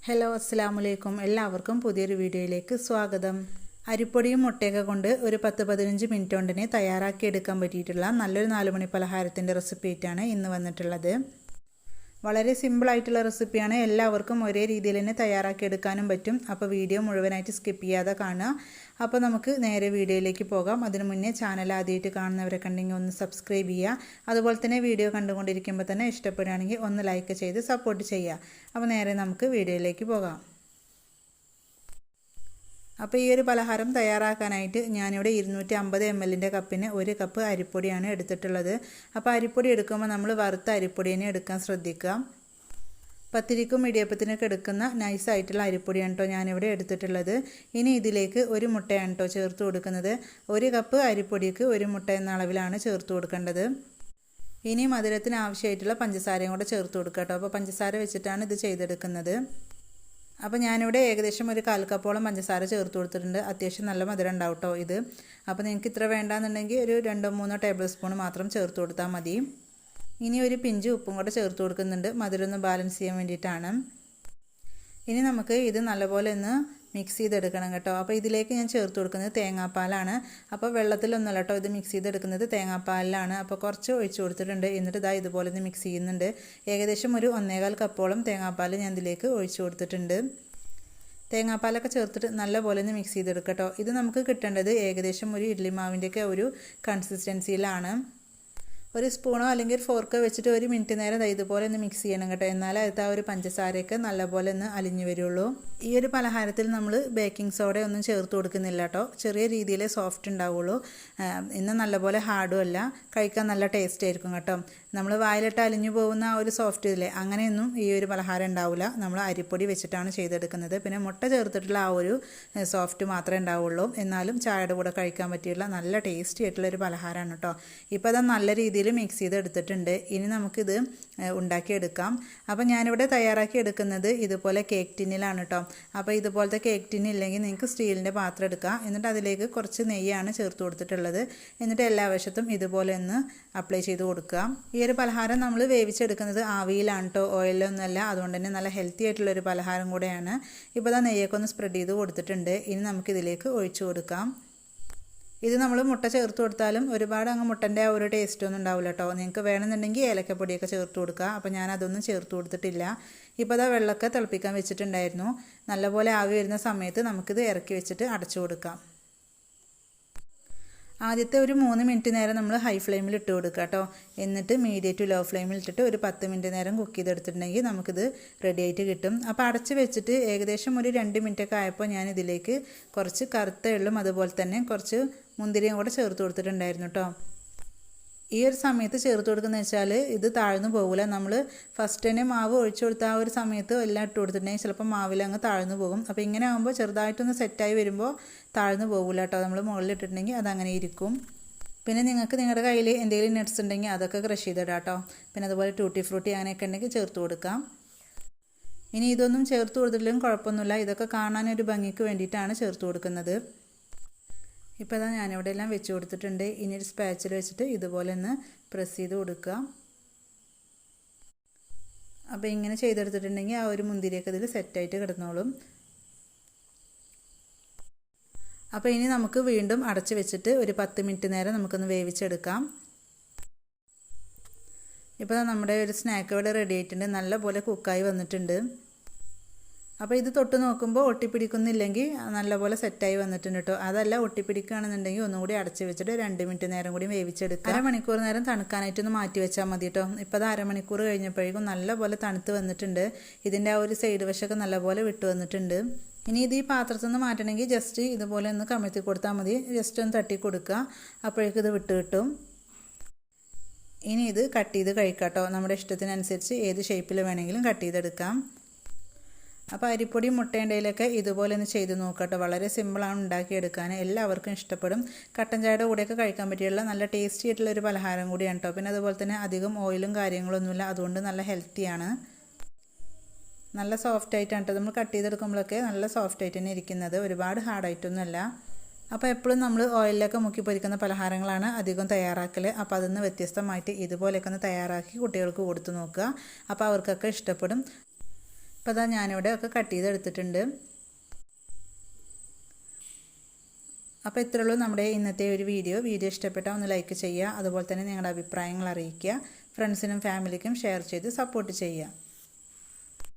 Hello അസ്സലാമലൈക്കും എല്ലാവർക്കും പുതിയൊരു വീഡിയോയിലേക്ക് സ്വാഗതം. അരിപ്പൊടിയും മുട്ടയൊക്കെ കൊണ്ട് ഒരു 10-15 മിനിറ്റ് കൊണ്ടിനെ തയ്യാറാക്കി എടുക്കാൻ പറ്റിയിട്ടുള്ള നല്ലൊരു 4 മണി പലഹാരത്തിൻ്റെ റെസിപ്പി ആയിട്ടാണ് ഇന്ന് വന്നിട്ടുള്ളത്. വളരെ സിമ്പിളായിട്ടുള്ള റെസിപ്പിയാണ്. എല്ലാവർക്കും ഒരേ രീതിയിൽ തന്നെ തയ്യാറാക്കി എടുക്കാനും പറ്റും. അപ്പോൾ വീഡിയോ മുഴുവനായിട്ട് സ്കിപ്പ് ചെയ്യാതെ കാണുക. അപ്പോൾ നമുക്ക് നേരെ വീഡിയോയിലേക്ക് പോകാം. അതിനു മുന്നേ ചാനൽ ആദ്യമായിട്ട് കാണുന്നവരെ കണ്ടെങ്കിൽ ഒന്ന് സബ്സ്ക്രൈബ് ചെയ്യുക. അതുപോലെ തന്നെ വീഡിയോ കണ്ടുകൊണ്ടിരിക്കുമ്പോൾ തന്നെ ഇഷ്ടപ്പെടുകയാണെങ്കിൽ ഒന്ന് ലൈക്ക് ചെയ്ത് സപ്പോർട്ട് ചെയ്യുക. അപ്പോൾ നേരെ നമുക്ക് വീഡിയോയിലേക്ക് പോകാം. അപ്പോൾ ഈ ഒരു പലഹാരം തയ്യാറാക്കാനായിട്ട് ഞാനിവിടെ 250 ml കപ്പിന് 1 കപ്പ് അരിപ്പൊടിയാണ് എടുത്തിട്ടുള്ളത്. അപ്പോൾ അരിപ്പൊടി എടുക്കുമ്പോൾ നമ്മൾ വറുത്ത അരിപ്പൊടി തന്നെ എടുക്കാൻ ശ്രദ്ധിക്കുക. പത്തിരിക്കും ഇടിയപ്പത്തിനൊക്കെ എടുക്കുന്ന നൈസായിട്ടുള്ള അരിപ്പൊടിയാണ് കേട്ടോ ഞാനിവിടെ എടുത്തിട്ടുള്ളത്. ഇനി ഇതിലേക്ക് ഒരു മുട്ടയാണ് കേട്ടോ ചേർത്ത് കൊടുക്കുന്നത്. 1 കപ്പ് അരിപ്പൊടിക്ക് 1 മുട്ട എന്ന അളവിലാണ് ചേർത്ത് കൊടുക്കേണ്ടത്. ഇനി മധുരത്തിന് ആവശ്യമായിട്ടുള്ള പഞ്ചസാരയും കൂടെ ചേർത്ത് കൊടുക്കുക കേട്ടോ. അപ്പോൾ പഞ്ചസാര വെച്ചിട്ടാണ് ഇത് ചെയ്തെടുക്കുന്നത്. അപ്പോൾ ഞാനിവിടെ ഏകദേശം ഒരു 1/4 കപ്പോളം പഞ്ചസാര ചേർത്ത് കൊടുത്തിട്ടുണ്ട്. അത്യാവശ്യം നല്ല മധുരം ഉണ്ടാവും കേട്ടോ ഇത്. അപ്പോൾ നിങ്ങൾക്ക് ഇത്ര വേണ്ടാന്നുണ്ടെങ്കിൽ ഒരു 2-3 ടേബിൾ സ്പൂൺ മാത്രം ചേർത്ത് കൊടുത്താൽ മതി. ഇനി ഒരു പിഞ്ച് ഉപ്പും കൂടെ ചേർത്ത് കൊടുക്കുന്നുണ്ട്, മധുരം ഒന്ന് ബാലൻസ് ചെയ്യാൻ വേണ്ടിയിട്ടാണ്. ഇനി നമുക്ക് ഇത് നല്ലപോലെ ഒന്ന് മിക്സ് ചെയ്തെടുക്കണം കേട്ടോ. അപ്പോൾ ഇതിലേക്ക് ഞാൻ ചേർത്ത് കൊടുക്കുന്നത് തേങ്ങാപ്പാലാണ്. അപ്പോൾ വെള്ളത്തിലൊന്നുമല്ല കേട്ടോ ഇത് മിക്സ് ചെയ്തെടുക്കുന്നത്, തേങ്ങാപ്പാലിലാണ്. അപ്പോൾ കുറച്ച് ഒഴിച്ചു കൊടുത്തിട്ടുണ്ട്. എന്നിട്ട് ഇതാ ഇതുപോലെ ഒന്ന് മിക്സ് ചെയ്യുന്നുണ്ട്. ഏകദേശം ഒരു 1/4 കപ്പോളം തേങ്ങാപ്പാൽ ഞാൻ ഇതിലേക്ക് ഒഴിച്ചു കൊടുത്തിട്ടുണ്ട്. തേങ്ങാപ്പാലൊക്കെ ചേർത്തിട്ട് നല്ലപോലെ ഒന്ന് മിക്സ് ചെയ്തെടുക്കാം കേട്ടോ. ഇത് നമുക്ക് കിട്ടേണ്ടത് ഏകദേശം ഒരു ഇഡ്ഡലി മാവിൻ്റെയൊക്കെ ഒരു കൺസിസ്റ്റൻസിയിലാണ്. ഒരു സ്പൂണോ അല്ലെങ്കിൽ ഒരു ഫോർക്കോ വെച്ചിട്ട് 1 മിനിറ്റ് നേരം ഇതുപോലെ ഒന്ന് മിക്സ് ചെയ്യണം കേട്ടോ. എന്നാലേ അത് ആ ഒരു പഞ്ചസാരയൊക്കെ നല്ലപോലെ ഒന്ന് അലിഞ്ഞു വരുള്ളൂ. ഈ ഒരു പലഹാരത്തിൽ നമ്മൾ ബേക്കിംഗ് സോഡ ഒന്നും ചേർത്ത് കൊടുക്കുന്നില്ല കേട്ടോ. ചെറിയ രീതിയിലേ സോഫ്റ്റ് ഉണ്ടാവുള്ളൂ. ഇന്ന് നല്ലപോലെ ഹാർഡും അല്ല, കഴിക്കാൻ നല്ല ടേസ്റ്റ് ആയിരിക്കും കേട്ടോ. നമ്മൾ വായിലിട്ട് അലിഞ്ഞു പോകുന്ന ആ ഒരു സോഫ്റ്റ് ഇല്ലേ, അങ്ങനെയൊന്നും ഈ ഒരു പലഹാരം ഉണ്ടാവില്ല. നമ്മൾ അരിപ്പൊടി വെച്ചിട്ടാണ് ചെയ്തെടുക്കുന്നത്. പിന്നെ മുട്ട ചേർത്തിട്ടുള്ള ആ ഒരു സോഫ്റ്റ് മാത്രമേ ഉണ്ടാവുള്ളൂ. എന്നാലും ചായയുടെ കൂടെ കഴിക്കാൻ പറ്റിയുള്ള നല്ല ടേസ്റ്റി ആയിട്ടുള്ളൊരു പലഹാരമാണ് കേട്ടോ. ഇപ്പോൾ അത് നല്ല രീതിയിൽ മിക്സ് ചെയ്തെടുത്തിട്ടുണ്ട്. ഇനി നമുക്കിത് ഉണ്ടാക്കിയെടുക്കാം. അപ്പോൾ ഞാനിവിടെ തയ്യാറാക്കി എടുക്കുന്നത് ഇതുപോലെ കേക്ക് ടിന്നിലാണ് കേട്ടോ. അപ്പോൾ ഇതുപോലത്തെ കേക്ക് ടിൻ ഇല്ലെങ്കിൽ നിങ്ങൾക്ക് സ്റ്റീലിൻ്റെ പാത്രം എടുക്കാം. എന്നിട്ട് അതിലേക്ക് കുറച്ച് നെയ്യാണ് ചേർത്ത് കൊടുത്തിട്ടുള്ളത്. എന്നിട്ട് എല്ലാ വശത്തും ഇതുപോലെ ഒന്ന് അപ്ലൈ ചെയ്ത് കൊടുക്കുക. ഈ ഒരു പലഹാരം നമ്മൾ വേവിച്ചെടുക്കുന്നത് ആവിയിലാണ് കേട്ടോ, ഓയിലൊന്നുമല്ല. അതുകൊണ്ട് തന്നെ നല്ല ഹെൽത്തി ആയിട്ടുള്ളൊരു പലഹാരം കൂടെയാണ്. ഇപ്പോൾ ആ നെയ്യൊക്കെ ഒന്ന് സ്പ്രെഡ് ചെയ്ത് കൊടുത്തിട്ടുണ്ട്. ഇനി നമുക്കിതിലേക്ക് ഒഴിച്ചു കൊടുക്കാം. ഇത് നമ്മൾ മുട്ട ചേർത്ത് കൊടുത്താലും ഒരുപാട് അങ്ങ് മുട്ടൻ്റെ ആ ഒരു ടേസ്റ്റ് ഒന്നും ഉണ്ടാവില്ല കേട്ടോ. നിങ്ങൾക്ക് വേണമെന്നുണ്ടെങ്കിൽ ഏലക്കപ്പൊടിയൊക്കെ ചേർത്ത് കൊടുക്കുക. അപ്പോൾ ഞാനതൊന്നും ചേർത്ത് കൊടുത്തിട്ടില്ല. ഇപ്പോൾ അതാ വെള്ളമൊക്കെ തിളപ്പിക്കാൻ വെച്ചിട്ടുണ്ടായിരുന്നു. നല്ലപോലെ ആവി വരുന്ന സമയത്ത് നമുക്കിത് ഇറക്കി വെച്ചിട്ട് അടച്ചു കൊടുക്കാം. ആദ്യത്തെ ഒരു 3 മിനിറ്റ് നേരം നമ്മൾ ഹൈ ഫ്ലെയിമിൽ ഇട്ട് കൊടുക്കുക കേട്ടോ. എന്നിട്ട് മീഡിയം ടു ലോ ഫ്ലെയിമിൽ ഇട്ടിട്ട് ഒരു 10 മിനിറ്റ് നേരം കുക്ക് ചെയ്തെടുത്തിട്ടുണ്ടെങ്കിൽ നമുക്കിത് റെഡി ആയിട്ട് കിട്ടും. അപ്പോൾ അടച്ച് വെച്ചിട്ട് ഏകദേശം ഒരു 2 മിനിറ്റൊക്കെ ആയപ്പോൾ ഞാൻ ഇതിലേക്ക് കുറച്ച് കറുത്ത എള്ളും അതുപോലെ തന്നെ കുറച്ച് മുന്തിരിയും കൂടെ ചേർത്ത് കൊടുത്തിട്ടുണ്ടായിരുന്നു കേട്ടോ. ഈ ഒരു സമയത്ത് ചേർത്ത് കൊടുക്കുന്നത് വെച്ചാൽ ഇത് താഴ്ന്നു പോകില്ല. നമ്മൾ ഫസ്റ്റ് തന്നെ മാവ് ഒഴിച്ചു കൊടുത്ത ആ ഒരു സമയത്ത് എല്ലാം ഇട്ട് കൊടുത്തിട്ടുണ്ടെങ്കിൽ ചിലപ്പോൾ മാവിലങ്ങ് താഴ്ന്നു പോകും. അപ്പോൾ ഇങ്ങനെ ആകുമ്പോൾ ചെറുതായിട്ടൊന്ന് സെറ്റായി വരുമ്പോൾ താഴ്ന്നു പോകില്ല കേട്ടോ. നമ്മൾ മുകളിൽ ഇട്ടിട്ടുണ്ടെങ്കിൽ അതങ്ങനെ ഇരിക്കും. പിന്നെ നിങ്ങൾക്ക് നിങ്ങളുടെ കയ്യിൽ എന്തെങ്കിലും നട്ട്സ് ഉണ്ടെങ്കിൽ അതൊക്കെ ക്രഷ് ചെയ്തിടാം കേട്ടോ. പിന്നെ അതുപോലെ ടൂട്ടി ഫ്രൂട്ടി അങ്ങനെയൊക്കെ ഉണ്ടെങ്കിൽ ചേർത്ത് കൊടുക്കാം. ഇനി ഇതൊന്നും ചേർത്ത് കൊടുത്തിട്ടില്ലെങ്കിൽ കുഴപ്പമൊന്നുമില്ല. ഇതൊക്കെ കാണാനൊരു ഭംഗിക്ക് വേണ്ടിയിട്ടാണ് ചേർത്ത് കൊടുക്കുന്നത്. ഇപ്പോൾ അതാ ഞാനിവിടെ എല്ലാം വെച്ച് കൊടുത്തിട്ടുണ്ട്. ഇനി ഒരു സ്പാച്ചിൽ വെച്ചിട്ട് ഇതുപോലെ ഒന്ന് പ്രസ് ചെയ്ത് കൊടുക്കുക. അപ്പോൾ ഇങ്ങനെ ചെയ്തെടുത്തിട്ടുണ്ടെങ്കിൽ ആ ഒരു മുന്തിരിയൊക്കെ ഇതിൽ സെറ്റായിട്ട് കിടന്നോളും. അപ്പോൾ ഇനി നമുക്ക് വീണ്ടും അടച്ച് വെച്ചിട്ട് ഒരു 10 മിനിറ്റ് നേരം നമുക്കൊന്ന് വേവിച്ചെടുക്കാം. ഇപ്പോൾ നമ്മുടെ ഒരു സ്നാക്ക് ഇവിടെ റെഡി ആയിട്ടുണ്ട്. നല്ലപോലെ കുക്കായി വന്നിട്ടുണ്ട്. അപ്പോൾ ഇത് തൊട്ട് നോക്കുമ്പോൾ ഒട്ടിപ്പിടിക്കുന്നില്ലെങ്കിൽ നല്ലപോലെ സെറ്റായി വന്നിട്ടുണ്ട് കേട്ടോ. അതല്ല ഒട്ടിപ്പിടിക്കുകയാണെന്നുണ്ടെങ്കിൽ ഒന്നുകൂടി അടച്ച് വെച്ചിട്ട് 2 മിനിറ്റ് നേരം കൂടി വേവിച്ചെടുക്കുക. അരമണിക്കൂർ നേരം തണുക്കാനായിട്ടൊന്ന് മാറ്റി വെച്ചാൽ മതി കേട്ടോ. ഇപ്പോൾ അത് അരമണിക്കൂർ കഴിഞ്ഞപ്പോഴേക്കും നല്ലപോലെ തണുത്ത് വന്നിട്ടുണ്ട്. ഇതിൻ്റെ ആ ഒരു സൈഡ് വശമൊക്കെ നല്ലപോലെ വിട്ട് വന്നിട്ടുണ്ട്. ഇനി ഇത് ഈ പാത്രത്തിൽ നിന്ന് മാറ്റണമെങ്കിൽ ജസ്റ്റ് ഇതുപോലെ ഒന്ന് കമഴ്ത്തി കൊടുത്താൽ മതി. ജസ്റ്റ് ഒന്ന് തട്ടി കൊടുക്കുക, അപ്പോഴേക്കും ഇത് വിട്ട് കിട്ടും. ഇനി ഇത് കട്ട് ചെയ്ത് കഴിക്കാം കേട്ടോ. നമ്മുടെ ഇഷ്ടത്തിനനുസരിച്ച് ഏത് ഷേപ്പിൽ വേണമെങ്കിലും കട്ട് ചെയ്തെടുക്കാം. അപ്പോൾ അരിപ്പൊടിയും മുട്ടേണ്ടയിലൊക്കെ ഇതുപോലെ ഒന്ന് ചെയ്ത് നോക്കട്ടോ. വളരെ സിമ്പിളാണ് ഉണ്ടാക്കിയെടുക്കാൻ, എല്ലാവർക്കും ഇഷ്ടപ്പെടും. കട്ടൻ ചായയുടെ കൂടെയൊക്കെ കഴിക്കാൻ പറ്റിയുള്ള നല്ല ടേസ്റ്റി ആയിട്ടുള്ളൊരു പലഹാരം കൂടിയാണ് കേട്ടോ. പിന്നെ അതുപോലെ തന്നെ അധികം ഓയിലും കാര്യങ്ങളൊന്നുമില്ല, അതുകൊണ്ട് നല്ല ഹെൽത്തിയാണ്. നല്ല സോഫ്റ്റ് ആയിട്ടാണ് കേട്ടോ. നമ്മൾ കട്ട് ചെയ്തെടുക്കുമ്പോഴൊക്കെ നല്ല സോഫ്റ്റ് ആയിട്ട് തന്നെ ഇരിക്കുന്നത്, ഒരുപാട് ഹാർഡായിട്ടൊന്നുമല്ല. അപ്പോൾ എപ്പോഴും നമ്മൾ ഓയിലൊക്കെ മുക്കി പൊരിക്കുന്ന പലഹാരങ്ങളാണ് അധികം തയ്യാറാക്കൽ. അപ്പോൾ അതിൽ നിന്ന് വ്യത്യസ്തമായിട്ട് ഇതുപോലെയൊക്കെ ഒന്ന് തയ്യാറാക്കി കുട്ടികൾക്ക് കൊടുത്തു നോക്കുക. അപ്പോൾ അവർക്കൊക്കെ ഇഷ്ടപ്പെടും. അപ്പോൾ അതാ ഞാനിവിടെ ഒക്കെ കട്ട് ചെയ്തെടുത്തിട്ടുണ്ട്. അപ്പോൾ ഇത്രയുള്ളൂ നമ്മുടെ ഇന്നത്തെ ഒരു വീഡിയോ ഇഷ്ടപ്പെട്ടാൽ ഒന്ന് ലൈക്ക് ചെയ്യുക. അതുപോലെ തന്നെ നിങ്ങളുടെ അഭിപ്രായങ്ങൾ അറിയിക്കുക. ഫ്രണ്ട്സിനും ഫാമിലിക്കും ഷെയർ ചെയ്ത് സപ്പോർട്ട് ചെയ്യുക.